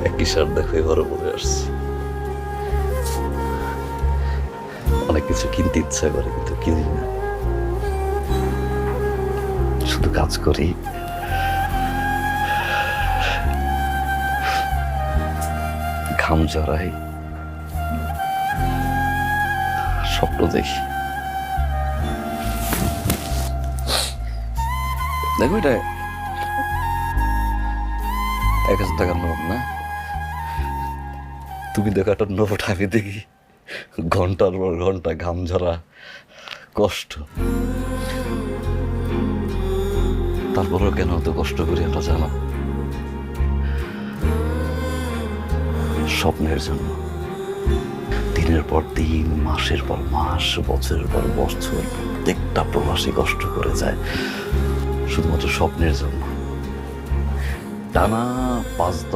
একই সার দেখো এবারও পরে আসছি। অনেক কিছু কিনতে ইচ্ছা করে কিন্তু কিনি না, শুধু কাজ করি, ঘাম জড়াই, স্বপ্ন দেখি। দেখো এটা 1000 টাকার নোট না? তুমি দেখো একটা নোট, আমি দেখি ঘন্টার পর ঘন্টা ঘাম ঝরা, কষ্ট। তারপরেও কেন এত কষ্ট করি আমরা জানো? স্বপ্নের জন্য। দিনের পর দিন, মাসের পর মাস, বছরের পর বছর প্রত্যেকটা প্রবাসী কষ্ট করে যায় শুধুমাত্র স্বপ্নের জন্য। টানা 5-10